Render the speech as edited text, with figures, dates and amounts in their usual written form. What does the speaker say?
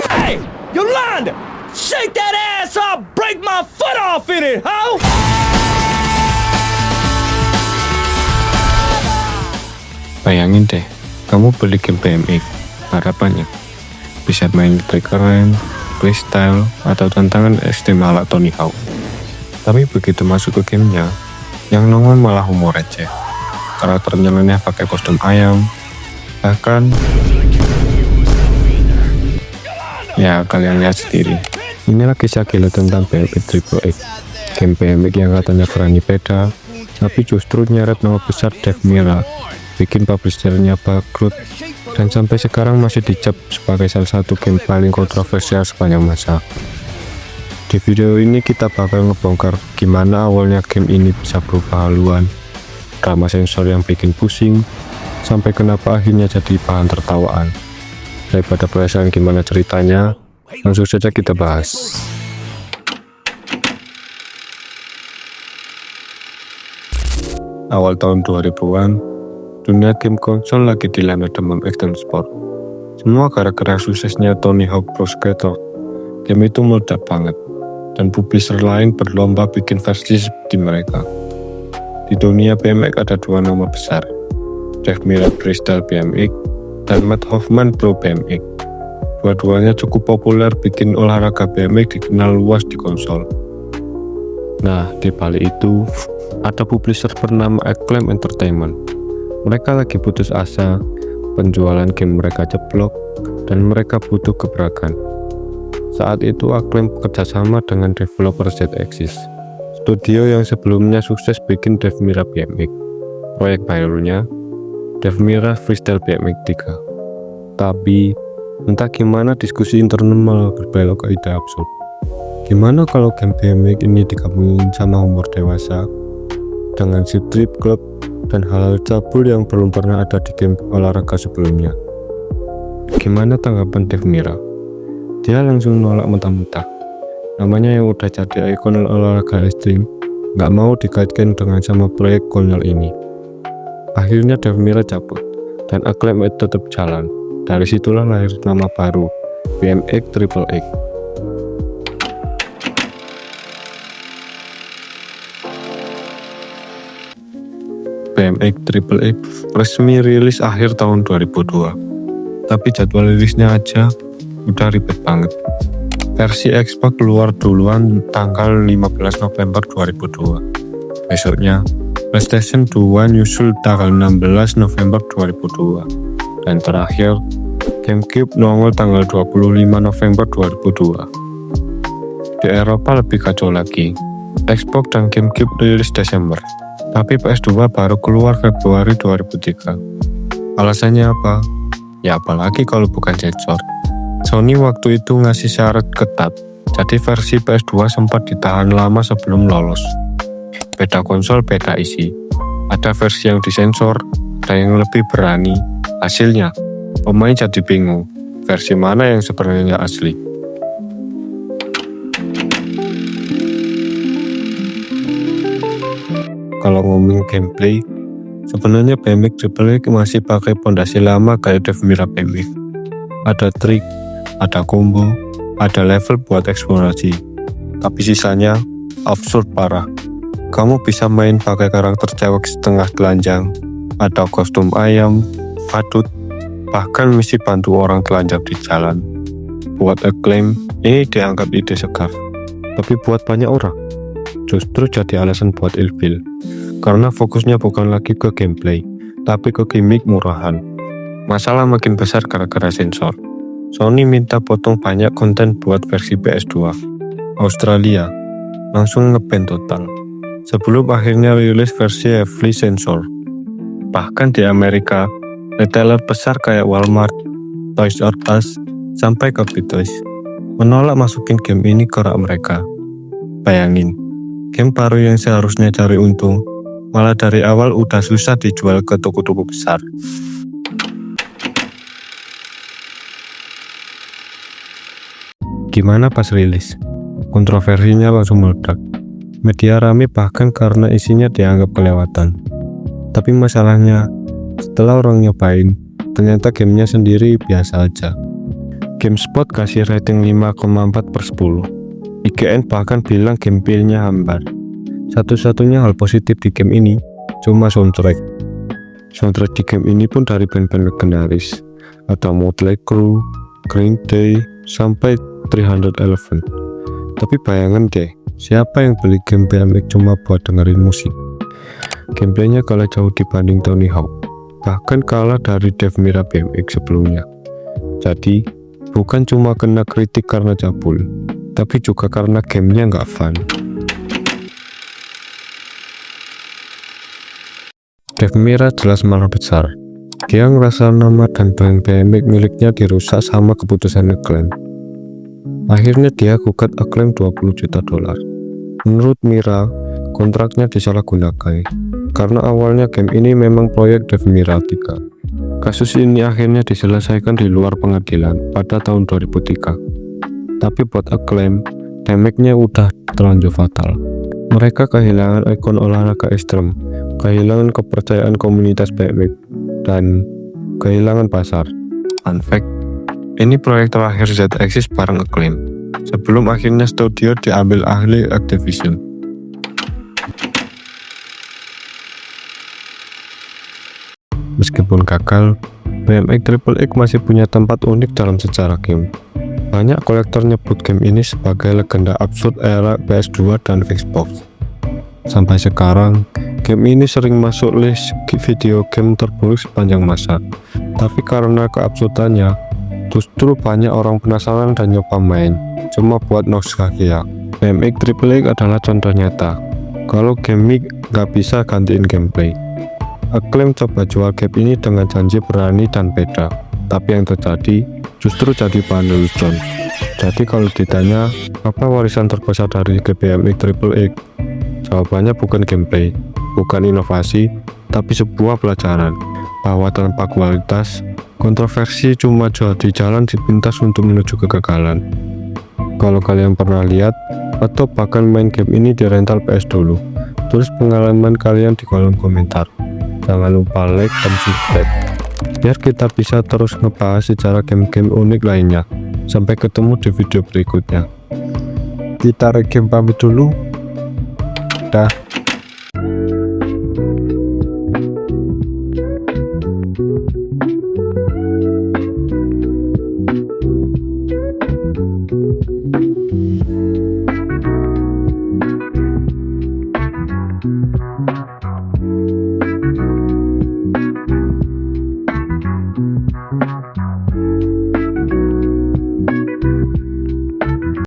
Hey, Yolanda! Shake that ass up! Break my foot off in it, ho! Bayangin deh, kamu beli game BMX, harapannya bisa main trik keren, freestyle, atau tantangan ekstrim ala Tony Hawk. Tapi begitu masuk ke gamenya, yang nongol malah humor receh. Karakternya lainnya pakai kostum ayam, bahkan ya kalian lihat sendiri. Inilah kisah gila tentang BMX Triple X, game BMX yang katanya berani beda, tapi justru nyeret nama besar Dave Mirra, bikin publishernya bangkrut, dan sampai sekarang masih dicap sebagai salah satu game paling kontroversial sepanjang masa. Di video ini kita bakal ngebongkar gimana awalnya game ini bisa berubah haluan, drama sensor yang bikin pusing, sampai kenapa akhirnya jadi bahan tertawaan. Daripada penasaran gimana ceritanya, langsung saja kita bahas. Awal tahun 2000-an, dunia game konsol lagi dilanda demam extreme sport. Semua gara-gara suksesnya Tony Hawk Pro Skater, game itu meledak banget, dan publisher lain berlomba bikin versi seperti mereka. Di dunia BMX ada dua nama besar, Dave Mirra Freestyle BMX dan Matt Hoffman Pro BMX. Dua-duanya cukup populer bikin olahraga BMX dikenal luas di konsol. Nah, di balik itu ada publisher bernama Acclaim Entertainment. Mereka lagi putus asa, penjualan game mereka jeblok, dan mereka butuh gebrakan. Saat itu Acclaim bekerjasama dengan developer ZXis, studio yang sebelumnya sukses bikin Dave Mirra BMX. Proyek barunya Dave Mirra Freestyle BMX 3. Tapi entah gimana diskusi internal malah berbelok ke ide absurd. Gimana kalau game BMX ini digabungin sama humor dewasa dengan strip club dan hal-hal cabul yang belum pernah ada di game olahraga sebelumnya? Gimana tanggapan Dave Mirra? Dia langsung nolak mentah-mentah. Namanya yang udah jadi ikon olahraga ekstrim nggak mau dikaitkan dengan sama proyek konyol ini. Akhirnya Dave Mirra cabut dan Acclaim tetap jalan. Dari situlah lahir nama baru, BMX Triple X. BMX Triple X resmi rilis akhir tahun 2002. Tapi jadwal rilisnya aja udah ribet banget. Versi Xbox keluar duluan tanggal 15 November 2002. Besoknya, PlayStation 2 nyusul tanggal 16 November 2002. Dan terakhir, GameCube nongol tanggal 25 November 2002. Di Eropa lebih kacau lagi. Xbox dan GameCube rilis Desember, tapi PS2 baru keluar Februari 2003. Alasannya apa? Ya apalagi kalau bukan sensor. Sony waktu itu ngasih syarat ketat, jadi versi PS2 sempat ditahan lama sebelum lolos. Beda konsol, beda isi. Ada versi yang disensor, ada yang lebih berani. Hasilnya, pemain jadi bingung, versi mana yang sebenarnya asli. Kalau ngomongin gameplay, sebenarnya BMX Triple X masih pakai pondasi lama kayak Dave Mirra BMX. Ada trik, ada combo, ada level buat eksplorasi. Tapi sisanya absurd parah. Kamu bisa main pakai karakter cewek setengah telanjang, ada kostum ayam, badut, bahkan misi bantu orang telanjang di jalan. Buat Acclaim, ini dianggap ide segar. Tapi buat banyak orang, justru jadi alasan buat ilfil. Karena fokusnya bukan lagi ke gameplay, tapi ke gimmick murahan. Masalah makin besar gara-gara sensor. Sony minta potong banyak konten buat versi PS2. Australia langsung nge-ban total, sebelum akhirnya rilis versi heavily sensor. Bahkan di Amerika, retailer besar kayak Walmart, Toys R Us, sampai ke Toys menolak masukin game ini ke rak mereka. Bayangin, game baru yang seharusnya cari untung, malah dari awal udah susah dijual ke toko-toko besar. Gimana pas rilis? Kontroversinya langsung meledak. Media rame bahkan karena isinya dianggap kelewatan. Tapi masalahnya, setelah orang nyobain, ternyata gamenya sendiri biasa aja. GameSpot kasih rating 5,4/10. IGN bahkan bilang gameplaynya hambar. Satu-satunya hal positif di game ini cuma soundtrack. Soundtrack di game ini pun dari band-band legendaris. Ada Motley Crue, Green Day, sampai 311. Tapi bayangin deh, siapa yang beli game BMX cuma buat dengerin musik? Gameplaynya kalah jauh dibanding Tony Hawk, bahkan kalah dari Dave Mirra BMX sebelumnya. Jadi, bukan cuma kena kritik karena cabul, tapi juga karena gamenya nggak fun. Dave Mirra jelas marah besar. Dia ngerasa nama dan brand BMX miliknya dirusak sama keputusan Acclaim. Akhirnya dia gugat Acclaim $20 juta. Menurut Mirra, kontraknya disalahgunakan karena awalnya game ini memang proyek Dave Mirra 3. Kasus ini akhirnya diselesaikan di luar pengadilan pada tahun 2003. Tapi buat Acclaim, damage-nya udah terlanjur fatal. Mereka kehilangan ikon olahraga ekstrem, kehilangan kepercayaan komunitas BMX, dan kehilangan pasar. Fun fact, ini proyek terakhir Z-Axis bareng Acclaim, sebelum akhirnya studio diambil ahli Activision. Meskipun gagal, BMX Triple X masih punya tempat unik dalam sejarah game. Banyak kolektor nyebut game ini sebagai legenda absurd era PS2 dan Xbox. Sampai sekarang, game ini sering masuk list video game terburuk sepanjang masa. Tapi karena keabsurdannya, justru banyak orang penasaran dan nyoba main, cuma buat nostalgia. BMX Triple X adalah contoh nyata. Kalau gimmick nggak bisa gantiin gameplay. Acclaim coba jual game ini dengan janji berani dan beda, tapi yang terjadi justru jadi bahan lelucon. Jadi kalau ditanya apa warisan terbesar dari BMX Triple X, jawabannya bukan gameplay, bukan inovasi, tapi sebuah pelajaran bahwa tanpa kualitas, kontroversi cuma jadi jalan pintas untuk menuju kegagalan. Kalau kalian pernah lihat atau bahkan main game ini di rental PS dulu, tulis pengalaman kalian di kolom komentar. Jangan lupa like dan subscribe, biar kita bisa terus ngebahas secara game-game unik lainnya. Sampai ketemu di video berikutnya. Kita game pamit dulu. Dah.